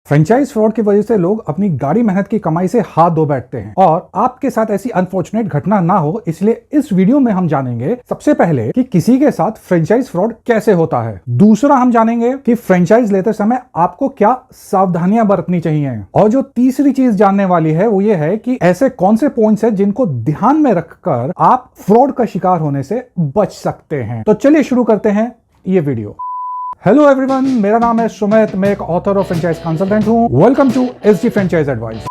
Franchise fraud की वजह से लोग अपनी गाड़ी मेहनत की कमाई से हाथ धो बैठते हैं और आपके साथ ऐसी अनफॉर्चुनेट घटना ना हो इसलिए इस वीडियो में हम जानेंगे सबसे पहले कि किसी के साथ फ्रेंचाइज फ्रॉड कैसे होता है। दूसरा हम जानेंगे कि फ्रेंचाइज लेते समय आपको क्या सावधानियां बरतनी चाहिए और जो तीसरी चीज जानने वाली है वो ये है कि ऐसे कौन से पॉइंट्स है जिनको ध्यान में रखकर आप फ्रॉड का शिकार होने से बच सकते हैं। तो चलिए शुरू करते हैं ये वीडियो। हेलो एवरीवन, मेरा नाम है सुमित, मैं एक ऑथर और फ्रेंचाइज कंसल्टेंट हूं। Welcome to SG franchise advice.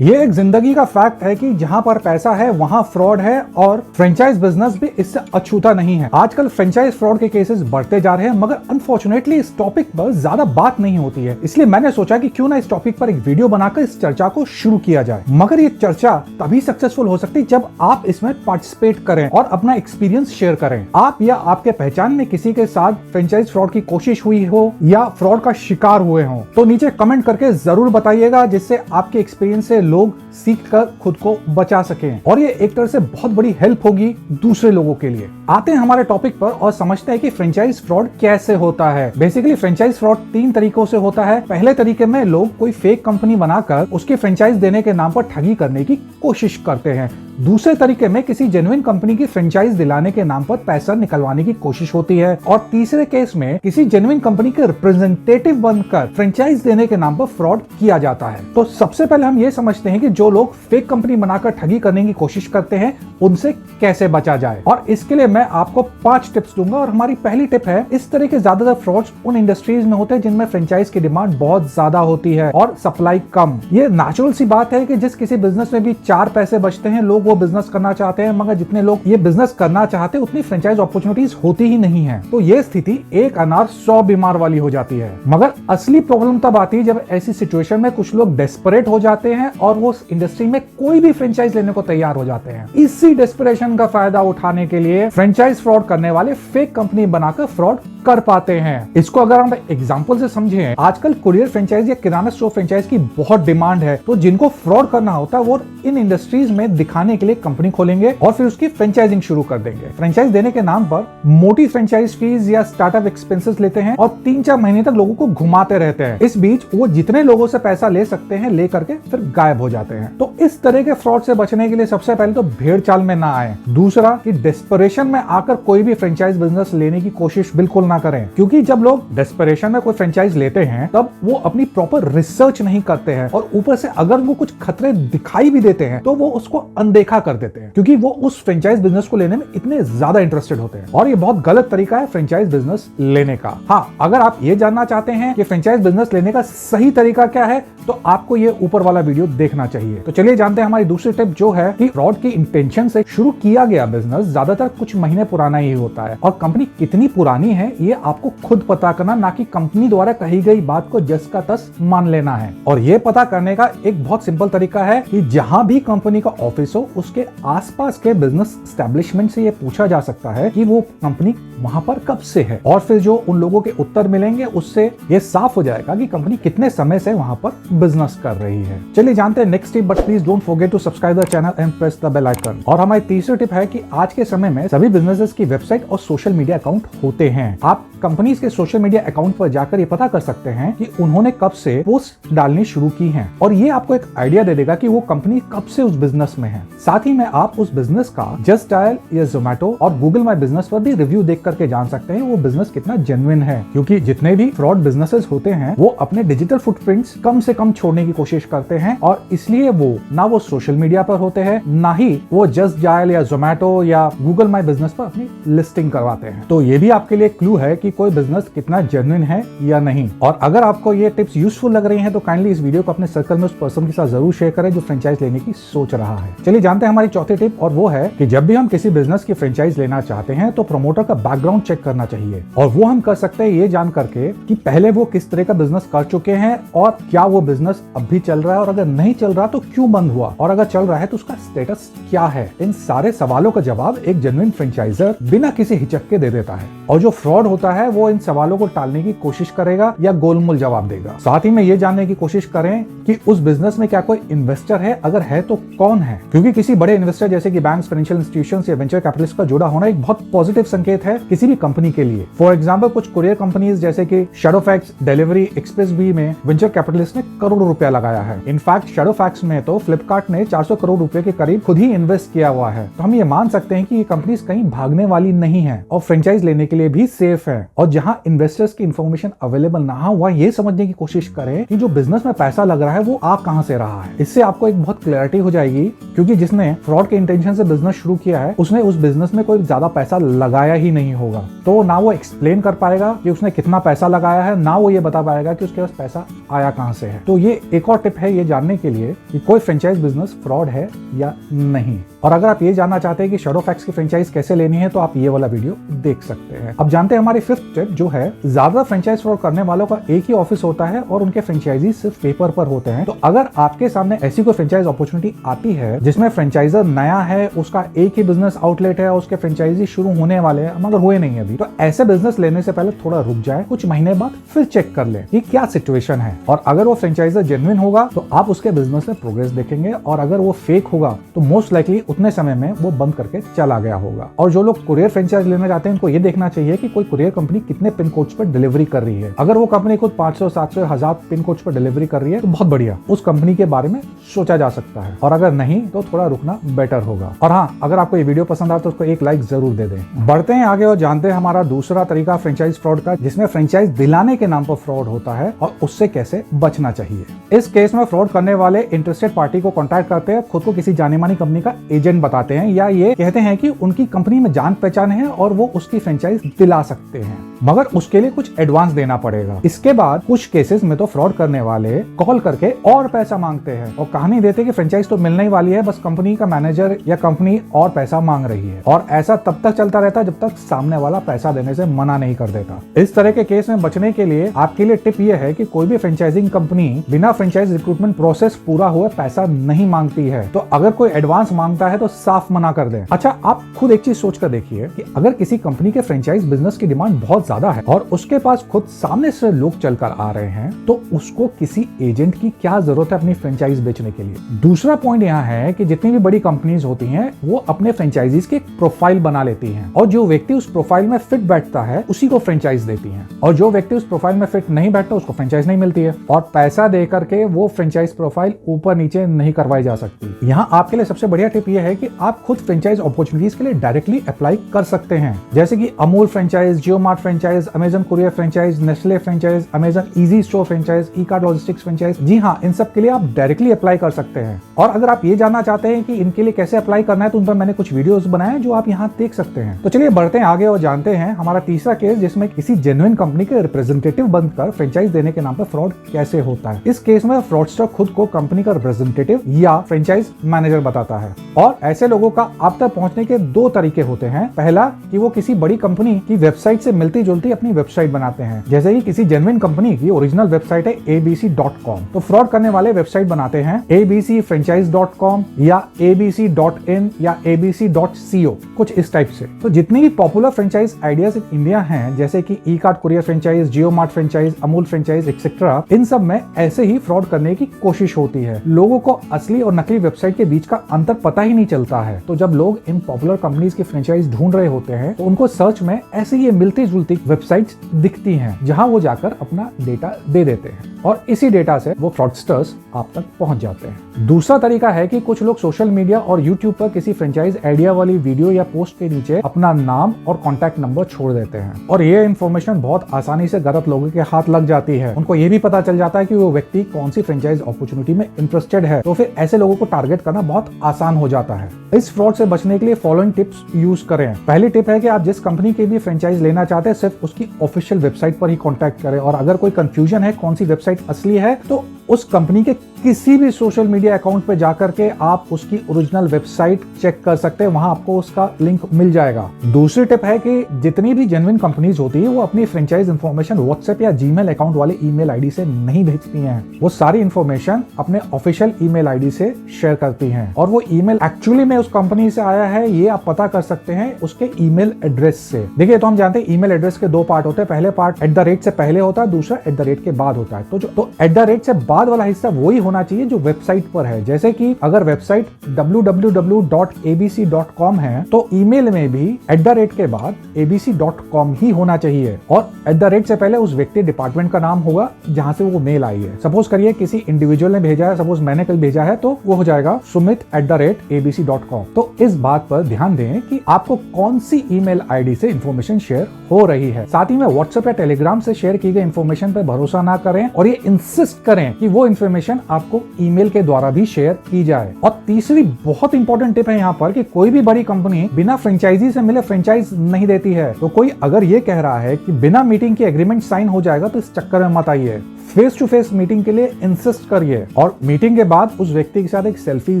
ये एक जिंदगी का फैक्ट है कि जहां पर पैसा है वहां फ्रॉड है और फ्रेंचाइज बिजनेस भी इससे अछूता नहीं है। आजकल फ्रेंचाइज फ्रॉड के केसेस बढ़ते जा रहे हैं मगर अनफॉर्चुनेटली इस टॉपिक पर ज्यादा बात नहीं होती है, इसलिए मैंने सोचा कि क्यों ना इस टॉपिक पर एक वीडियो बनाकर इस चर्चा को शुरू किया जाए। मगर ये चर्चा तभी सक्सेसफुल हो सकती है जब आप इसमें पार्टिसिपेट करें और अपना एक्सपीरियंस शेयर करें। आप या आपके पहचान में किसी के साथ फ्रेंचाइज फ्रॉड की कोशिश हुई हो या फ्रॉड का शिकार हुए हो तो नीचे कमेंट करके जरूर बताइएगा, जिससे आपके एक्सपीरियंस से लोग सीख कर खुद को बचा सकें और ये एक तरह से बहुत बड़ी हेल्प होगी दूसरे लोगों के लिए। आते हैं हमारे टॉपिक पर और समझते हैं कि फ्रेंचाइज फ्रॉड कैसे होता है। बेसिकली फ्रेंचाइज फ्रॉड 3 तरीकों से होता है। पहले तरीके में लोग कोई फेक कंपनी बनाकर उसकी फ्रेंचाइज देने के नाम पर ठगी करने की कोशिश करते हैं। दूसरे तरीके में किसी जेन्युइन कंपनी की फ्रेंचाइज दिलाने के नाम पर पैसा निकलवाने की कोशिश होती है और तीसरे केस में किसी जेन्युइन कंपनी के रिप्रेजेंटेटिव बनकर फ्रेंचाइज देने के नाम पर फ्रॉड किया जाता है। तो सबसे पहले हम ये समझते हैं कि जो लोग फेक कंपनी बनाकर ठगी करने की कोशिश करते हैं उनसे कैसे बचा जाए, और इसके लिए मैं आपको 5 टिप्स दूंगा। और हमारी पहली टिप है, इस तरह के ज्यादातर फ्रॉड्स उन इंडस्ट्रीज में होते हैं जिनमें फ्रेंचाइज की डिमांड बहुत ज्यादा होती है और सप्लाई कम। ये नेचुरल सी बात है कि जिस किसी बिजनेस में भी 4 पैसे बचते हैं लोग वो बिजनेस करना चाहते हैं, मगर जितने लोग ये बिजनेस करना चाहते हैं उतनी फ्रेंचाइज अपॉर्चुनिटीज होती ही नहीं है। तो ये स्थिति एक अनार 100 बीमार वाली हो जाती है। मगर असली प्रॉब्लम तब आती है जब ऐसी सिचुएशन में कुछ लोग डेस्परेट हो जाते हैं और वो इंडस्ट्री में कोई भी फ्रेंचाइज लेने को तैयार हो जाते हैं। इसी डेस्परेशन का फायदा उठाने के लिए फ्रेंचाइज फ्रॉड करने वाले फेक कंपनी बनाकर फ्रॉड कर पाते हैं। इसको अगर हम एग्जांपल से समझें, आजकल कुरियर फ्रेंचाइज या किराना स्टोर फ्रेंचाइज की बहुत डिमांड है, तो जिनको फ्रॉड करना होता है वो इन इंडस्ट्रीज में दिखाने के लिए कंपनी खोलेंगे और फिर उसकी फ्रेंचाइजिंग शुरू कर देंगे। फ्रेंचाइज देने के नाम पर मोटी फ्रेंचाइज फीस या स्टार्टअप एक्सपेंसेस लेते हैं और 3-4 महीने तक लोगों को घुमाते रहते हैं। इस बीच वो जितने लोगों से पैसा ले सकते हैं ले करके फिर गायब हो जाते हैं। तो इस तरह के फ्रॉड से बचने के लिए सबसे पहले तो भेड़ चाल में ना आए। दूसरा कि डेस्परेशन में आकर कोई भी फ्रेंचाइज बिजनेस लेने की कोशिश बिल्कुल ना करें, क्योंकि जब लोग डेस्परेशन में कोई फ्रेंचाइज लेते हैं तब वो अपनी प्रॉपर रिसर्च नहीं करते हैं और ऊपर से अगर वो कुछ खतरे दिखाई भी देते हैं तो वो उसको अनदेखा कर देते हैं, क्योंकि वो उस फ्रेंचाइज बिजनेस को लेने में इतने ज्यादा इंटरेस्टेड होते हैं। और ये बहुत गलत तरीका है फ्रेंचाइज बिजनेस लेने का। हाँ, अगर आप ये जानना चाहते हैं कि फ्रेंचाइज बिजनेस लेने का सही तरीका क्या है तो आपको ये ऊपर वाला वीडियो देखना चाहिए। तो चलिए जानते हैं हमारी दूसरी टिप, जो है कि फ्रॉड की इंटेंशन से शुरू किया गया बिजनेस ज्यादातर कुछ महीने पुराना ही होता है और कंपनी कितनी पुरानी है ये आपको खुद पता करना, ना कि कंपनी द्वारा कही गई बात को जस का तस मान लेना है। और ये पता करने का एक बहुत सिंपल तरीका है कि जहां भी कंपनी का ऑफिस हो उसके आसपास के बिजनेस एस्टेब्लिशमेंट से ये पूछा जा सकता है कि वो कंपनी वहां पर कब से है, और फिर जो उन लोगों के उत्तर मिलेंगे उससे ये साफ हो जाएगा कि कंपनी कितने समय से वहां पर बिजनेस कर रही है। चलिए जानते हैं next tip, but please don't forget to subscribe the channel and press the bell icon. और हमारी तीसरी टिप है कि आज के समय में सभी बिजनेसेस की वेबसाइट और सोशल मीडिया अकाउंट होते हैं। आप कंपनीज के सोशल मीडिया अकाउंट पर जाकर ये पता कर सकते हैं कि उन्होंने कब से पोस्ट डालनी शुरू की हैं, और ये आपको एक आइडिया दे देगा कि वो कंपनी कब से उस बिजनेस में है। साथ ही में आप उस बिजनेस का जस्ट डायल या जोमेटो और गूगल माई बिजनेस पर भी रिव्यू देख करके जान सकते हैं वो बिजनेस कितना जेन्युइन है, क्योंकि जितने भी फ्रॉड बिजनेसेस होते हैं वो अपने डिजिटल फुटप्रिंट्स कम से कम छोड़ने की कोशिश करते हैं और इसलिए वो सोशल मीडिया पर होते हैं, ना ही वो जस्ट डायल या जोमेटो या गूगल माई बिजनेस पर अपनी लिस्टिंग करवाते हैं। तो ये भी आपके लिए क्लू है कि कोई बिजनेस कितना जेन्युइन है या नहीं। और अगर आपको ये टिप्स यूजफुल लग रही हैं तो काइंडली इस वीडियो को अपने सर्कल में उस पर्सन के साथ जरूर शेयर करें जो फ्रेंचाइज लेने की सोच रहा है। चलिए जानते हैं हमारी चौथी टिप, और वो है कि जब भी हम किसी बिजनेस की फ्रेंचाइज लेना चाहते हैं तो प्रमोटर का बैकग्राउंड चेक करना चाहिए, और वो हम कर सकते हैं ये जान करके कि पहले वो किस तरह का बिजनेस कर चुके हैं और क्या वो बिजनेस अब भी चल रहा है, और अगर नहीं चल रहा तो क्यों बंद हुआ, और अगर चल रहा है तो उसका स्टेटस क्या है। इन सारे सवालों का जवाब एक जेन्युइन फ्रेंचाइजर बिना किसी हिचक के दे देता है। और जो फ्रॉड होता है वो इन सवालों को टालने की कोशिश करेगा या गोलमोल जवाब देगा। साथ ही में ये जानने की कोशिश करें कि उस बिजनेस में क्या कोई इन्वेस्टर है, अगर है तो कौन है, क्योंकि किसी बड़े इन्वेस्टर जैसे कि बैंक्स, फाइनेंशियल इंस्टीट्यूशंस या वेंचर कैपिटलिस्ट का जुड़ा होना एक बहुत पॉजिटिव संकेत है किसी भी कंपनी के लिए। फॉर एग्जांपल कुछ कुरियर कंपनीज जैसे कि शैडोफैक्स, डिलीवरी एक्सप्रेस भी में वेंचर कैपिटलिस्ट ने करोड़ों रुपया लगाया है। इनफैक्ट शैडोफैक्स में तो फ्लिपकार्ट ने 400 करोड़ रुपए के करीब खुद ही इन्वेस्ट किया हुआ है। तो हम ये मान सकते हैं कि ये कंपनीज कहीं भागने वाली नहीं है और फ्रेंचाइज लेने के लिए भी सेफ है। और जहां इन्वेस्टर्स की इंफॉर्मेशन अवेलेबल ना हुआ, ये समझने की कोशिश करें कि जो बिजनेस में पैसा लग रहा है वो आ कहां से रहा है। इससे आपको एक बहुत क्लैरिटी हो जाएगी, क्योंकि जिसने फ्रॉड के इंटेंशन से बिजनेस शुरू किया है उसने उस बिजनेस में कोई ज्यादा पैसा लगाया ही नहीं होगा। तो ना वो एक्सप्लेन कर पाएगा कि उसने कितना पैसा लगाया है, ना वो ये बता पाएगा कि उसके पास पैसा आया कहां से है। तो ये एक और टिप है ये जानने के लिए कि कोई फ्रेंचाइज बिजनेस फ्रॉड है या नहीं। और अगर आप ये जानना चाहते हैं कि शैडोफैक्स की फ्रेंचाइज कैसे लेनी है तो आप ये वाला वीडियो देख सकते हैं। अब जानते हैं हमारी फिफ्थ टिप, जो है ज्यादा फ्रेंचाइज फ्रॉड करने वालों का एक ही ऑफिस होता है और उनके फ्रेंचाइजी सिर्फ पेपर पर होते हैं। तो अगर आपके सामने ऐसी कोई फ्रेंचाइज अपॉर्चुनिटी आती है जिसमें फ्रेंचाइजर नया है, उसका एक ही बिजनेस आउटलेट है, उसके फ्रेंचाइजी शुरू होने वाले हैं मगर हुए नहीं अभी, तो ऐसे बिजनेस लेने से पहले थोड़ा रुक जाए, कुछ महीने बाद फिर चेक कर ले कि क्या सिचुएशन है। और अगर वो फ्रेंचाइजर जेन्युइन होगा तो आप उसके बिजनेस में प्रोग्रेस देखेंगे, और अगर वो फेक होगा तो मोस्ट लाइकली उतने समय में वो बंद करके चला गया होगा। और जो लोग कुरियर फ्रेंचाइज लेना चाहते हैं उनको ये देखना चाहिए कि कोई कुरियर कंपनी कितने पिन कोड्स पर डिलीवरी कर रही है। अगर वो कंपनी खुद 500, 700, 1000 पिन कोड्स पर डिलीवरी कर रही है तो बहुत बढ़िया, उस कंपनी के बारे में सोचा जा सकता है। और अगर नहीं तो थोड़ा रुकना बेटर होगा। और हाँ, अगर आपको ये वीडियो पसंद आए तो उसको एक लाइक जरूर दे दें। बढ़ते हैं आगे और जानते हैं हमारा दूसरा तरीका फ्रेंचाइज फ्रॉड का, जिसमें फ्रेंचाइज दिलाने के नाम पर फ्रॉड होता है और उससे कैसे बचना चाहिए। इस केस में फ्रॉड करने वाले इंटरेस्टेड पार्टी को कॉन्टैक्ट करते हैं, खुद को किसी जानी मानी कंपनी का एजेंट बताते हैं या ये कहते हैं कि उनकी कंपनी में जान पहचान है और वो उसकी फ्रेंचाइज दिला सकते हैं, मगर उसके लिए कुछ एडवांस देना पड़ेगा। इसके बाद कुछ केसेस में तो फ्रॉड करने वाले कॉल करके और पैसा मांगते हैं और कहानी देते कि फ्रेंचाइज तो मिलने ही वाली है, बस कंपनी का मैनेजर या कंपनी और पैसा मांग रही है। और ऐसा तब तक चलता रहता है जब तक सामने वाला पैसा देने से मना नहीं कर देता। इस तरह के केस में बचने के लिए आपके लिए टिप ये है कि कोई भी फ्रेंचाइजिंग कंपनी बिना फ्रेंचाइज रिक्रूटमेंट प्रोसेस पूरा हुए पैसा नहीं मांगती है। तो अगर कोई एडवांस मांगता है तो साफ मना कर दें। अच्छा, आप खुद एक चीज सोच कर देखिए कि अगर किसी कंपनी के फ्रेंचाइज बिजनेस की डिमांड बहुत ज्यादा है और उसके पास खुद सामने से लोग चलकर आ रहे हैं तो उसको किसी एजेंट की क्या जरूरत है अपनी फ्रेंचाइज बेचने के लिए। दूसरा पॉइंट यहाँ है कि जितनी भी बड़ी कंपनीज होती हैं वो अपने फ्रेंचाइजीज की एक प्रोफाइल बना लेती हैं और जो व्यक्ति उस प्रोफाइल में फिट बैठता है उसी को फ्रेंचाइज देती हैं, और जो व्यक्ति उस प्रोफाइल में फिट नहीं बैठता उसको फ्रेंचाइज नहीं मिलती है। और पैसा दे करके वो फ्रेंचाइज प्रोफाइल ऊपर नीचे नहीं करवाई जा सकती। यहाँ आपके लिए सबसे बढ़िया टिप ये है कि आप खुद फ्रेंचाइज अपॉर्चुनिटीज के लिए डायरेक्टली अप्लाई कर सकते हैं, जैसे कि Amul franchise, Jio mart franchise, Amazon courier franchise, Nestle franchise, Amazon easy store franchise, Ekart logistics franchise. जी हाँ, इन सब के लिए आप डायरेक्टली अप्लाई कर सकते हैं। और अगर आप ये जानना चाहते हैं कि इनके लिए कैसे अप्लाई करना है तो उन पर मैंने कुछ वीडियोस बनाए हैं जो आप यहाँ देख सकते हैं। तो चलिए बढ़ते हैं आगे और जानते हैं हमारा तीसरा केस, जिसमें किसी जेन्युइन कंपनी के रिप्रेजेंटेटिव बनकर फ्रेंचाइज देने के नाम पर फ्रॉड कैसे होता है। इस केस में फ्रॉडस्टर खुद को कंपनी का रिप्रेजेंटेटिव या फ्रेंचाइज मैनेजर बताता है और ऐसे लोगों का आप तक पहुंचने के दो तरीके होते हैं। पहला कि वो किसी बड़ी कंपनी की वेबसाइट से मिलती जुलती अपनी वेबसाइट बनाते हैं, जैसे कि किसी जेन्युइन कंपनी की ओरिजिनल वेबसाइट है abc.com, तो फ्रॉड करने वाले वेबसाइट बनाते हैं abcfranchise.com या abc.in या abc.co, कुछ इस टाइप से। तो जितनी भी popular franchise ideas in India हैं, जैसे कि Ekart courier franchise, Jio mart franchise, Amul franchise etcetera, इन सब में ऐसे ही फ्रॉड करने की कोशिश होती है। लोगों को असली और नकली वेबसाइट के बीच का अंतर पता ही नहीं चलता है। तो जब लोग इन पॉपुलर कंपनीज की फ्रेंचाइज ढूंढ रहे होते हैं तो उनको सर्च में ऐसे ही मिलती जुलती वेबसाइट्स दिखती हैं, जहां वो जाकर अपना डेटा दे देते हैं और इसी डेटा से वो फ्रॉडस्टर्स आप तक पहुंच जाते हैं। दूसरा तरीका है कि कुछ लोग सोशल मीडिया और यूट्यूब पर किसी फ्रेंचाइज आइडिया वाली वीडियो या पोस्ट के नीचे अपना नाम और कॉन्टैक्ट नंबर छोड़ देते हैं और ये इन्फॉर्मेशन बहुत आसानी से गलत लोगों के हाथ लग जाती है। उनको ये भी पता चल जाता है कि वो व्यक्ति कौन सी फ्रेंचाइज अपॉर्चुनिटी में इंटरेस्टेड है, तो फिर ऐसे लोगों को टारगेट करना बहुत आसान हो जाता है। इस फ्रॉड से बचने के लिए फॉलोइंग टिप्स यूज करें। पहली टिप है कि आप जिस कंपनी की भी फ्रेंचाइज लेना चाहते हैं सिर्फ उसकी ऑफिशियल वेबसाइट पर ही कॉन्टैक्ट करें, और अगर कोई कंफ्यूजन है कौन सी वेबसाइट असली है तो उस कंपनी के किसी भी सोशल मीडिया अकाउंट पे जाकर के आप उसकी ओरिजिनल वेबसाइट चेक कर सकते हैं, वहां आपको उसका लिंक मिल जाएगा। दूसरी टिप है कि जितनी भी जेन्युइन कंपनीज होती है वो अपनी फ्रेंचाइज इंफॉर्मेशन व्हाट्सएप या जीमेल अकाउंट वाले ईमेल आईडी से नहीं भेजती हैं। वो सारी इंफॉर्मेशन अपने ऑफिशियल ईमेल आईडी से शेयर करती हैं, और वो ईमेल एक्चुअली में उस कंपनी से आया है ये आप पता कर सकते हैं उसके ईमेल एड्रेस से। देखिए, तो हम जानते हैं ईमेल एड्रेस के दो पार्ट होते हैं। पहले पार्ट @ से पहले होता है, दूसरा @ के बाद होता है। तो @ से बाद वाला हिस्सा वही होना चाहिए जो वेबसाइट पर है। जैसे कि अगर वेबसाइट www.abc.com है तो ईमेल में भी @ के बाद abc.com ही होना चाहिए, और @ से पहले उस व्यक्ति डिपार्टमेंट का नाम होगा जहां से वो मेल आई है। सपोज करिए किसी इंडिविजुअल ने भेजा है, सपोज मैंने कल भेजा है, तो वो हो जाएगा sumit@abc.com। तो इस बात पर ध्यान दें कि आपको कौन सी ईमेल आईडी से इंफॉर्मेशन शेयर हो रही है। साथ ही में व्हाट्सएप या टेलीग्राम से शेयर की गई इंफॉर्मेशन पर भरोसा ना करें, और ये इंसिस्ट करें कि वो इंफॉर्मेशन आपको ईमेल के द्वारा भी शेयर की जाए। और तीसरी बहुत इंपॉर्टेंट टिप है यहाँ पर कि कोई भी बड़ी कंपनी बिना फ्रेंचाइजी से मिले फ्रेंचाइज नहीं देती है। तो कोई अगर ये कह रहा है कि बिना मीटिंग की एग्रीमेंट साइन हो जाएगा, तो इस चक्कर में मत आइए। फेस टू फेस मीटिंग के लिए इंसिस्ट करिए, और मीटिंग के बाद उस व्यक्ति के साथ एक सेल्फी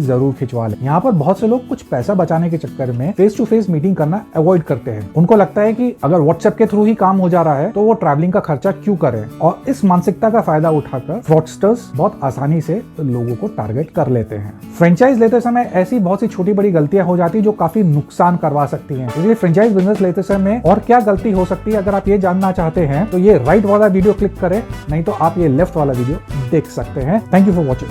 जरूर खिंचवा लें। यहाँ पर बहुत से लोग कुछ पैसा बचाने के चक्कर में फेस टू फेस मीटिंग करना अवॉइड करते हैं। उनको लगता है कि अगर व्हाट्सएप के थ्रू ही काम हो जा रहा है तो वो ट्रैवलिंग का खर्चा क्यों करें, और इस मानसिकता का फायदा उठाकर फ्रॉडस्टर्स बहुत आसानी से लोगों को टारगेट कर लेते हैं। फ्रेंचाइज लेते समय ऐसी बहुत सी छोटी बड़ी गलतियां हो जाती है जो काफी नुकसान करवा सकती हैं। इसलिए फ्रेंचाइज बिजनेस लेते समय और क्या गलती हो सकती है, अगर आप ये जानना चाहते हैं तो ये राइट वाला वीडियो क्लिक करें, नहीं तो आप ये लेफ्ट वाला वीडियो देख सकते हैं। Thank you for watching.